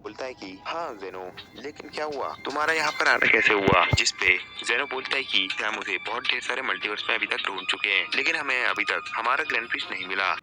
बोलता है कि हाँ जेनो, लेकिन क्या हुआ, तुम्हारा यहाँ पर आना कैसे हुआ? जिस पे जेनो बोलता है कि हम उसे बहुत ढेर सारे मल्टीवर्स में अभी तक ढूंढ चुके हैं, लेकिन हमें अभी तक हमारा ग्रैंड फिश नहीं मिला,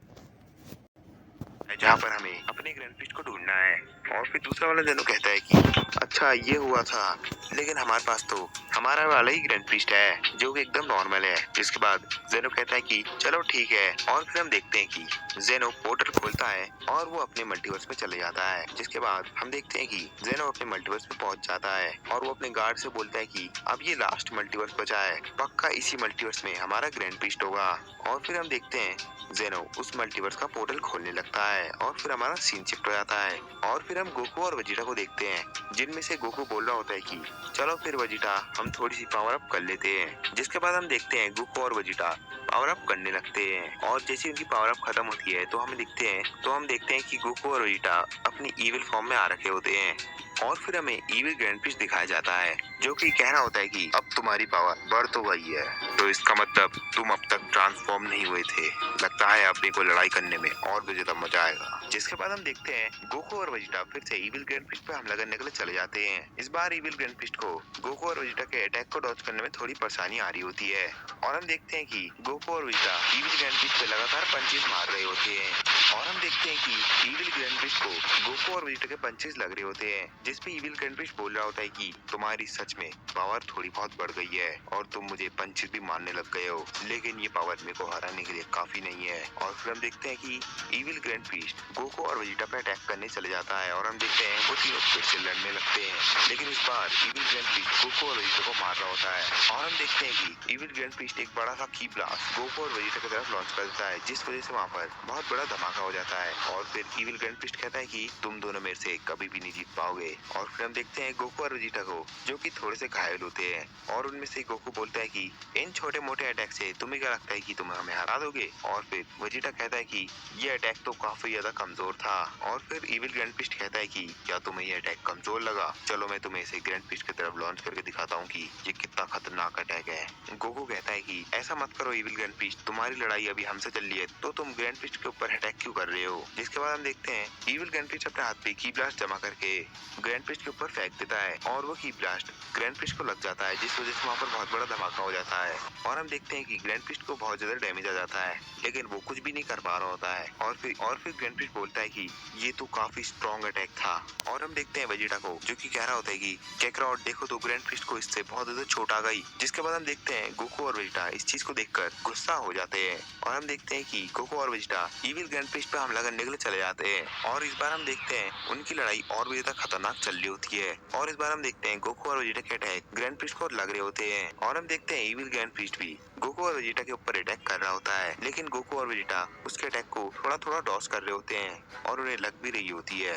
जहाँ पर हमें अपने ग्रैंड फिश को ढूंढना है। और फिर दूसरा वाला जेनो कहता है कि अच्छा ये हुआ था, लेकिन हमारे पास तो हमारा वाला ही ग्रैंड फिश है जो कि एकदम नॉर्मल है। जिसके बाद जेनो कहता है कि चलो ठीक है, और फिर हम देखते हैं कि जेनो पोर्टल खोलता है और वो अपने मल्टीवर्स में चले जाता है। जिसके बाद हम देखते हैं कि जेनो अपने मल्टीवर्स में पहुंच जाता है और वो अपने गार्ड से बोलता है कि अब ये लास्ट मल्टीवर्स बचा है, पक्का इसी मल्टीवर्स में हमारा ग्रैंड फिश होगा। और फिर हम देखते हैं जेनो उस मल्टीवर्स का पोर्टल खोलने लगता है और फिर हमारा सीन शिफ्ट हो जाता है। और फिर हम गोकू और वेजिटा को देखते हैं, जिनमें से गोकू बोल रहा होता है कि चलो फिर वेजिटा हम थोड़ी सी पावर अप कर लेते हैं। जिसके बाद हम देखते हैं गोकू और वेजिटा पावर अप करने लगते हैं और जैसे उनकी पावर अप खत्म होती है तो हम देखते हैं कि गोकू और वेजिटा अपनी इविल फॉर्म में आ रखे होते हैं। और फिर हमें इविल ग्रैंड फिश दिखाया जाता है जो कि कह रहा होता है कि अब तुम्हारी पावर बढ़ तो गई है, तो इसका मतलब तुम अब तक ट्रांसफॉर्म नहीं हुए थे, लगता है अपने को लड़ाई करने में और भी ज्यादा मजा आएगा। जिसके बाद हम देखते हैं गोकू और वेजिटा फिर से इविल ग्रैंड फिश पे हमला करने के लिए चले जाते हैं। इस बार इविल ग्रैंड फिश को गोकू और वेजिटा के अटैक को डॉज करने में थोड़ी परेशानी आ रही होती है और हम देखते हैं कि गोकू और वेजिटा इविल ग्रैंड फिश पे लगातार पंचेस मार रहे होते हैं। और हम देखते हैं कि इविल ग्रैंड फिश को गोकू और वेजिटा के पंचेस लग रहे होते हैं, जिसपे इविल ग्रैंड फिश बोल रहा होता है कि तुम्हारी सच में पावर थोड़ी बहुत बढ़ गई है और तुम मुझे पंचेस भी मारने लग गए हो, लेकिन ये पावर मेरे को हराने के लिए काफी नहीं है। और फिर हम देखते हैं कि इविल ग्रैंड फिश गोकू और वेजिटा पे अटैक करने चले जाता है और हम देखते हैं वो तीनों फिर से लड़ने लगते हैं, लेकिन इस बार इविल ग्रैंड फिश गोकू और वेजिटा को मार रहा होता है। और हम देखते हैं कि इविल ग्रैंड फिश एक बड़ा सा की ब्लास्ट गोकू और वेजिटा की तरफ लॉन्च कर देता है, जिस वजह से वहाँ पर बहुत बड़ा धमाका हो जाता है। और फिर इविल ग्रैंड फिश कहता है कि तुम दोनों मेरे से कभी भी नहीं जीत पाओगे। और फिर हम देखते हैं गोकू और वेजिटा को जो कि थोड़े से घायल होते हैं और उनमें से गोकू बोलता है कि इन छोटे मोटे अटैक से तुम्हें क्या लगता है कि तुम हमें हरा दोगे? और फिर वेजिटा कहता है कि ये अटैक तो काफी ज्यादा कमजोर था। और फिर इविल ग्रैंड फिस्ट कहता है कि क्या तुम्हें ये अटैक कमजोर लगा? चलो मैं तुम्हें इसे ग्रैंड फिस्ट की तरफ लॉन्च करके दिखाता हूँ कि ये कितना खतरनाक अटैक है। गोकू कहता है कि ऐसा मत करो इविल ग्रैंड फिस्ट, तुम्हारी लड़ाई अभी हमसे चल रही है तो तुम ग्रैंड फिस्ट के ऊपर अटैक क्यों कर रहे हो? जिसके बाद हम देखते हैं इविल ग्रैंड फिस्ट अपने हाथ पे की ब्लास्ट जमा करके ग्रैंड फिस्ट के ऊपर फेंक देता है और वो की ब्लास्ट ग्रैंड फिस्ट को लग जाता है, जिस वजह से वहाँ पर बहुत बड़ा धमाका हो जाता है। और हम देखते हैं कि ग्रैंड फिस्ट को बहुत ज्यादा डैमेज आ जाता है, लेकिन वो कुछ भी नहीं कर पा रहा होता है। और फिर ग्रैंड फिस्ट बोलता है कि ये तो काफी स्ट्रॉन्ग अटैक था। और हम देखते हैं वेजिटा को जो कि कह रहा होता है कि कैकरॉट देखो तो ग्रैंड फिस्ट को इससे बहुत ज्यादा चोट आ गई। जिसके बाद हम देखते हैं गोकू और वेजिटा इस चीज को देखकर गुस्सा हो जाते हैं और हम देखते हैं कि गोकू और वेजिटा इविल ग्रैंड फिस्ट पे हमला करने के लिए चले जाते हैं। और इस बार हम देखते हैं उनकी लड़ाई और भी ज्यादा खतरनाक चल रही होती है और इस बार हम देखते हैं गोकू और वेजिटा के अटैक ग्रैंड फिस्ट को लग रहे होते हैं और हम देखते हैं इविल ग्रैंड फिस्ट भी गोकू और वेजिटा के ऊपर अटैक कर रहा होता है, लेकिन गोकू और वेजिटा उसके अटैक को थोड़ा थोड़ा डॉस कर रहे होते हैं और उन्हें लग भी रही होती है।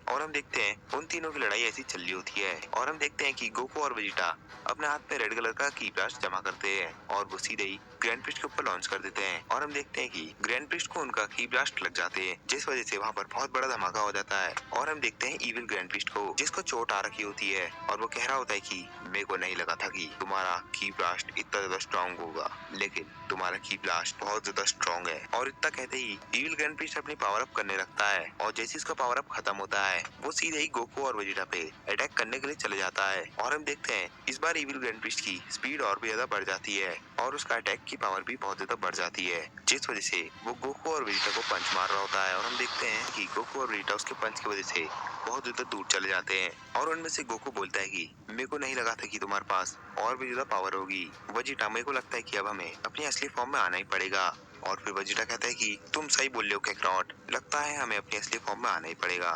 और हम देखते हैं उन तीनों की लड़ाई ऐसी चल रही होती है और हम देखते हैं कि गोकू और वेजिटा अपने हाथ में रेड कलर का की ब्लास्ट जमा करते हैं और वो सीधे ही ग्रैंड फिस्ट के ऊपर लॉन्च कर देते हैं। और हम देखते हैं कि ग्रैंड फिस्ट को उनका की ब्लास्ट लग जाते हैं, जिस वजह से वहाँ पर बहुत बड़ा धमाका हो जाता है। और हम देखते हैं इविल ग्रैंड फिस्ट को जिसको चोट आ रखी होती है और वो कह रहा होता है कि मेरे को नहीं लगा था कि तुम्हारा की ब्लास्ट इतना ज्यादा स्ट्रॉन्ग होगा, लेकिन तुम्हारा की ब्लास्ट बहुत ज्यादा स्ट्रॉन्ग है। और इतना कहते ही इविल ग्रैंड फिस्ट अपनी पावर अप करने लगता है और जैसे इसका पावर अप खत्म होता है वो सीधे ही गोकू और वेजिटा पे अटैक करने के लिए चले जाता है। और हम देखते हैं इस बार इविल ग्रैंड फिस्ट की स्पीड और भी ज्यादा बढ़ जाती है और उसका अटैक की पावर भी बहुत ज्यादा बढ़ जाती है, जिस वजह से वो गोकू और वेजिटा को पंच मार रहा होता है। और हम देखते हैं कि गोकू और वेजिटा उसके पंच की वजह से बहुत ज्यादा दूर चले जाते हैं। और उनमें से गोकू बोलता है कि मेरे को नहीं लगा था कि तुम्हारे पास और भी ज्यादा पावर होगी वेजिटा, मेरे को लगता है कि अब हमें अपनी असली फॉर्म में आना ही पड़ेगा। और फिर वेजिटा कहता है कि तुम सही बोल रहे हो कैकरॉट, लगता है हमें अपनी असली फॉर्म में आना ही पड़ेगा।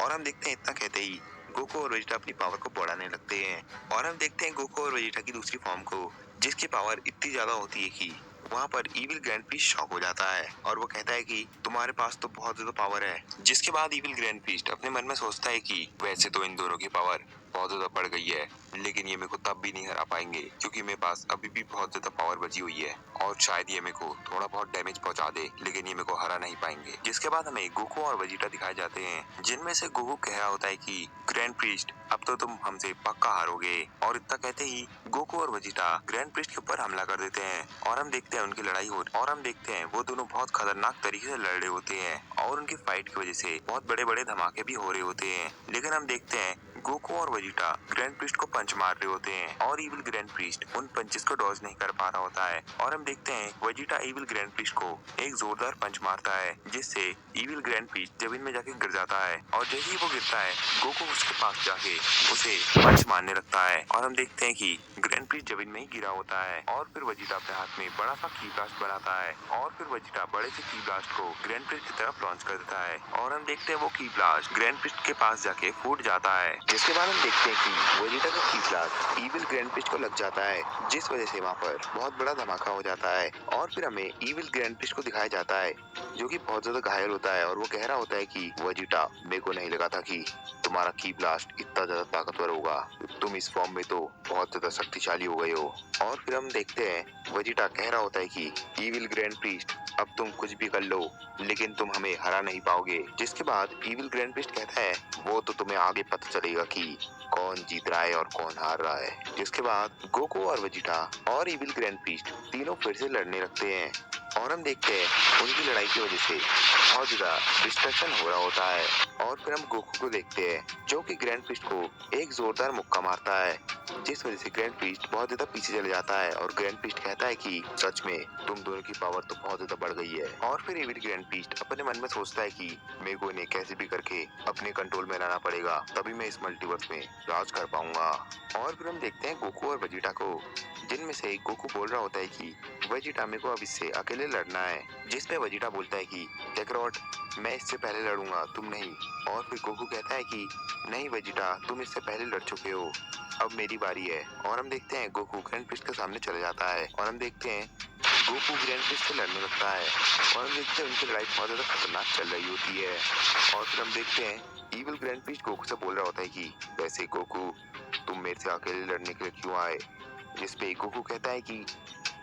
और हम देखते हैं इतना कहते ही गोकू और वेजिटा अपनी पावर को बढ़ाने लगते हैं और हम देखते हैं गोकू और वेजिटा की दूसरी फॉर्म को जिसकी पावर इतनी ज्यादा होती है कि वहाँ पर इविल ग्रैंड फिस्ट शॉक हो जाता है और वो कहता है कि तुम्हारे पास तो बहुत ज्यादा पावर है। जिसके बाद इविल ग्रैंड फिस्ट अपने मन में सोचता है कि वैसे तो इन दोनों की पावर बहुत ज्यादा बढ़ गई है, लेकिन ये मेरे को तब भी नहीं हरा पाएंगे क्योंकि मेरे पास अभी भी बहुत ज्यादा पावर बची हुई है और शायद ये मेरे को थोड़ा बहुत डैमेज पहुंचा दे, लेकिन ये मेरे को हरा नहीं पाएंगे। जिसके बाद हमें गोकू और वेजिटा दिखाए जाते हैं, जिनमें से गोकू कह रहा होता है कि ग्रैंड प्रिस्ट अब तो तुम हमसे पक्का हारोगे। और इतना कहते ही गोकू और वेजिटा ग्रैंड प्रिस्ट के ऊपर हमला कर देते हैं और हम देखते हैं उनकी लड़ाई हो और हम देखते हैं वो दोनों बहुत खतरनाक तरीके से लड़ रहे होते हैं और उनकी फाइट की वजह से बहुत बड़े बड़े धमाके भी हो रहे होते हैं। लेकिन हम देखते हैं गोकू और वेजिटा ग्रैंड प्रिस्ट को पंच मार रहे होते हैं और इविल ग्रैंड प्रिस्ट उन पंचेस को डॉज नहीं कर पा रहा होता है और हम देखते हैं वेजिटा इविल ग्रैंड प्रिस्ट को एक जोरदार पंच मारता है जिससे इविल ग्रैंड प्रिस्ट जमीन में जाके गिर जाता है और जैसे ही वो गिरता है गोकू उसके पास जाके उसे पंच मारने लगता है और हम देखते हैं कि ग्रैंड प्रिस्ट जमीन में ही गिरा होता है और फिर वेजिटा अपने हाथ में बड़ा सा की ब्लास्ट बनाता है और फिर वेजिटा बड़े से की ब्लास्ट को ग्रैंड प्रिस्ट की तरफ लॉन्च कर देता है और हम देखते हैं वो की ब्लास्ट ग्रैंड प्रिस्ट के पास जाके फूट जाता है जिसके बाद हम देखते हैं कि वेजिटा का की ब्लास्ट इविल ग्रैंड प्रिस्ट को लग जाता है जिस वजह से वहाँ पर बहुत बड़ा धमाका हो जाता है और फिर हमें इविल ग्रैंड प्रिस्ट को दिखाया जाता है जो कि बहुत ज्यादा घायल होता है और वो कह रहा होता है कि वेजिटा मेरे को नहीं लगा था कि तुम्हारा की ब्लास्ट इतना ज्यादा ताकतवर होगा। तुम इस फॉर्म में तो बहुत ज्यादा शक्तिशाली हो गए हो। और फिर हम देखते हैं वेजिटा कह रहा होता है कि इविल ग्रैंड प्रीस्ट अब तुम कुछ भी कर लो लेकिन तुम हमें हरा नहीं पाओगे। जिसके बाद इविल ग्रैंड प्रीस्ट कहता है वो तो तुम्हें आगे पता चलेगा कि कौन जीत रहा है और कौन हार रहा है। जिसके बाद गोकू और वेजिटा और इविल ग्रैंड प्रीस्ट तीनों फिर से लड़ने लगते हैं और हम देखते हैं उनकी लड़ाई की वजह से बहुत ज्यादा डिस्ट्रैक्शन हो रहा होता है और फिर हम गोकू को देखते हैं जो कि ग्रैंड प्रीस्ट को एक जोरदार मुक्का मारता है जिस वजह से ग्रैंड प्रीस्ट बहुत ज्यादा पीछे चले जाता है और ग्रैंड प्रीस्ट कहता है कि सच में तुम दोनों की पावर तो बहुत ज्यादा बढ़ गई है। और फिर एविल ग्रैंड प्रीस्ट अपने मन में सोचता है कि मेरे को इन्हें कैसे भी करके अपने कंट्रोल में लाना पड़ेगा तभी मैं इस मल्टीवर्स में राज कर पाऊंगा। और फिर हम देखते हैं गोकू और वेजिटा को जिनमें से गोकू बोल रहा होता है कि वेजिटा मेरे को अब इससे अकेले लड़ना है जिसपे वेजिटा बोलता है कि कैकरॉट मैं इससे पहले लड़ूंगा तुम नहीं। और फिर गोकू कहता है कि नहीं वेजिटा तुम इससे पहले लड़ चुके हो अब मेरी बारी है। और हम देखते हैं गोकू ग्रैंड प्रिस्ट के सामने चले जाता है और हम देखते हैं गोकू ग्रैंड प्रिस्ट से लड़ने लगता है और हम देखते हैं उनकी लड़ाई बहुत ज्यादा खतरनाक चल रही होती है। और फिर हम देखते हैं इविल ग्रैंड प्रिस्ट गोकू से बोल रहा होता है कि वैसे गोकू तुम मेरे से अकेले लड़ने के लिए क्यों आए। जिसपे गोकू कहता है कि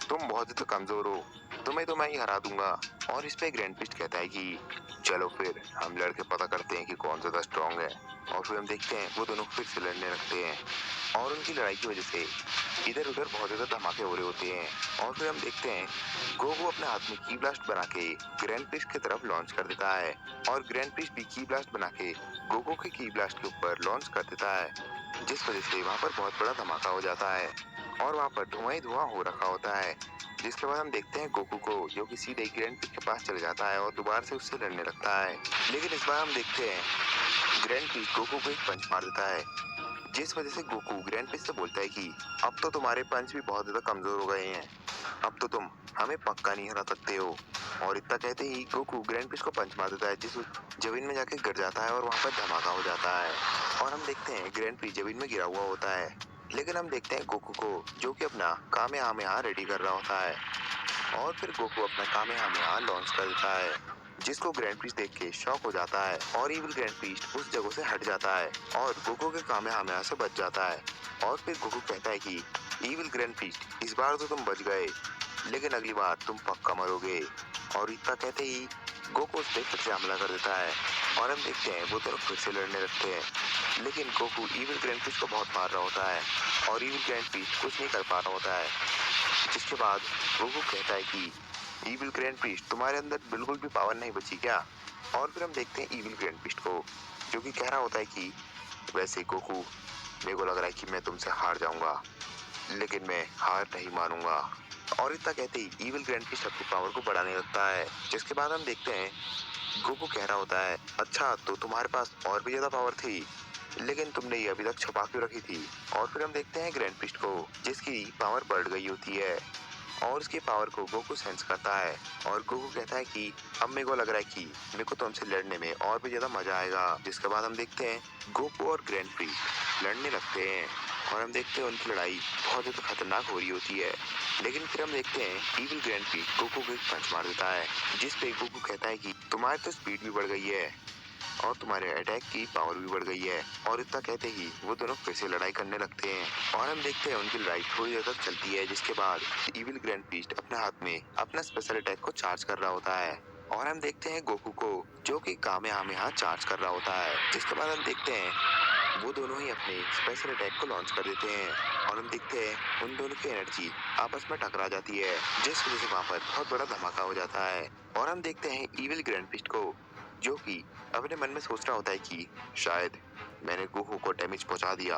तुम बहुत ज्यादा कमजोर हो तुम्हें तो मैं ही हरा दूंगा। और इस पे ग्रैंड प्रिस्ट कहता है कि चलो फिर हम लड़के पता करते हैं कि कौन ज्यादा स्ट्रांग है। और फिर हम देखते हैं वो दोनों फिर से लड़ने लगते हैं और उनकी लड़ाई की वजह से इधर उधर बहुत ज्यादा धमाके हो रहे होते हैं। और फिर हम देखते हैं गोकू अपने हाथ में की ब्लास्ट बना के ग्रैंड प्रिस्ट की तरफ लॉन्च कर देता है और ग्रैंड प्रिस्ट भी की ब्लास्ट बना के गोकू के की ब्लास्ट के ऊपर लॉन्च कर देता है जिस वजह से वहाँ पर बहुत बड़ा धमाका हो जाता है और वहाँ पर धुआं ही धुआं हो रखा होता है। जिसके बाद हम देखते हैं गोकू को जो कि सीधे ग्रैंड प्रिस्ट के पास चले जाता है और दोबारा से उससे लड़ने लगता है। लेकिन इस बार हम देखते हैं ग्रैंड प्रिस्ट गोकू को एक पंच मार देता है जिस वजह से गोकू ग्रैंड प्रिस्ट से बोलता है कि अब तो तुम्हारे पंच भी बहुत ज्यादा कमजोर हो गए हैं अब तो तुम हमें पक्का नहीं हरा सकते हो। और इतना कहते ही गोकू ग्रैंड प्रिस्ट को पंच मार देता है जिस जमीन में जाके गिर जाता है और वहाँ पर धमाका हो जाता है और हम देखते हैं ग्रैंड प्रिस्ट जमीन में गिरा हुआ होता है। लेकिन हम देखते हैं गोकू को जो कि अपना कामेहामेहा रेडी कर रहा होता है और फिर गोकू अपना कामेहामेहा लॉन्च कर देता है जिसको ग्रैंड प्रीस्ट देख के शॉक हो जाता है और इविल ग्रैंड प्रीस्ट उस जगह से हट जाता है और गोकू के कामेहामेहा से बच जाता है। और फिर गोकू कहता है कि इविल ग्रैंड प्रीस्ट इस बार तो तुम बच गए लेकिन अगली बार तुम पक्का मरोगे। और इतना कहते ही गोकू उस पे फिर से हमला कर देता है और हम देखते हैं वो दोनों फिर से लड़ने लगते हैं। लेकिन गोकू इविल ग्रैंड प्रीस्ट को बहुत मार रहा होता है और इविल ग्रैंड प्रीस्ट कुछ नहीं कर पा रहा होता है। जिसके बाद गोकू कहता है कि इविल ग्रैंड प्रीस्ट तुम्हारे अंदर बिल्कुल भी पावर नहीं बची क्या। और फिर हम देखते हैं इविल ग्रैंड प्रीस्ट को जो कि कह रहा होता है कि वैसे गोकू मेरे को लग रहा है कि मैं तुमसे हार जाऊंगा लेकिन मैं हार नहीं मानूंगा। और इतना कहते ही इविल ग्रैंड प्रीस्ट अपनी पावर को बढ़ाने लगता है जिसके बाद हम देखते हैं गोकू कह रहा होता है अच्छा तो तुम्हारे पास और भी ज्यादा पावर थी लेकिन तुमने ये अभी तक छुपा क्यों रखी थी। और फिर हम देखते हैं ग्रैंड प्रीस्ट को जिसकी पावर बढ़ गई होती है और उसकी पावर को गोकू सेंस करता है और गोकू कहता है कि अब मेरे को लग रहा है कि मेरे को तुमसे लड़ने में और भी ज्यादा मजा आएगा। जिसके बाद हम देखते हैं गोकू और ग्रैंड प्रीस्ट लड़ने लगते हैं और हम देखते हैं उनकी लड़ाई बहुत ज्यादा खतरनाक हो रही होती है। लेकिन फिर हम देखते हैं इविल ग्रैंड प्रीस्ट गोकू को एक पंच मार देता है जिस पे गोकू कहता है कि तुम्हारी तो स्पीड भी बढ़ गई है और तुम्हारे अटैक की पावर भी बढ़ गई है। और इतना कहते ही वो दोनों फिर से लड़ाई करने लगते हैं और हम देखते हैं उनकी लड़ाई थोड़ी देर तक चलती है जिसके बाद इविल ग्रैंड प्रीस्ट अपने हाथ में अपना स्पेशल अटैक को चार्ज कर रहा होता है और हम देखते हैं गोकू को जो कि कामेहामेहा चार्ज कर रहा होता है। जिसके बाद हम देखते हैं वो दोनों ही अपने स्पेशल अटैक को लॉन्च कर देते हैं और हम देखते हैं उन दोनों की एनर्जी आपस में टकरा जाती है, जिस वजह से वहाँ पर बहुत बड़ा धमाका हो जाता है। और हम देखते हैं इविल ग्रैंड प्रीस्ट को, जो कि अपने मन में सोच रहा होता है कि शायद मैंने गोकू को डैमेज पहुंचा दिया।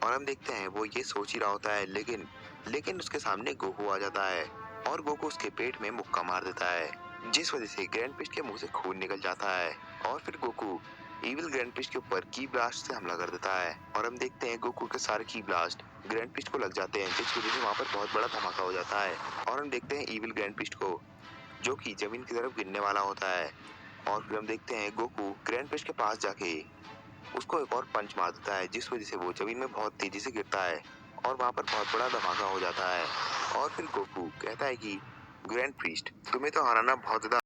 और हम देखते हैं वो ये सोच ही रहा होता है, लेकिन लेकिन उसके सामने गोकू आ जाता है और गोकू उसके पेट में मुक्का मार देता है, जिस वजह से ग्रैंड प्रीस्ट के मुंह से खून निकल जाता है। और फिर गोकू इविल ग्रैंड प्रीस्ट के ऊपर की ब्लास्ट से हमला कर देता है और हम देखते हैं गोकू के सारे की ब्लास्ट ग्रैंड प्रीस्ट को लग जाते हैं, जिस वजह से वहाँ पर बहुत बड़ा धमाका हो जाता है। और हम देखते हैं इविल ग्रैंड प्रीस्ट को, जो कि जमीन की तरफ गिरने वाला होता है। और फिर हम देखते हैं गोकू ग्रैंड प्रीस्ट के पास जाके उसको एक और पंच मार देता है, जिस वजह से वो जमीन में बहुत तेजी से गिरता है और वहाँ पर बहुत बड़ा धमाका हो जाता है। और फिर गोकू कहता है कि ग्रैंड प्रीस्ट, तुम्हें तो हराना बहुत ज्यादा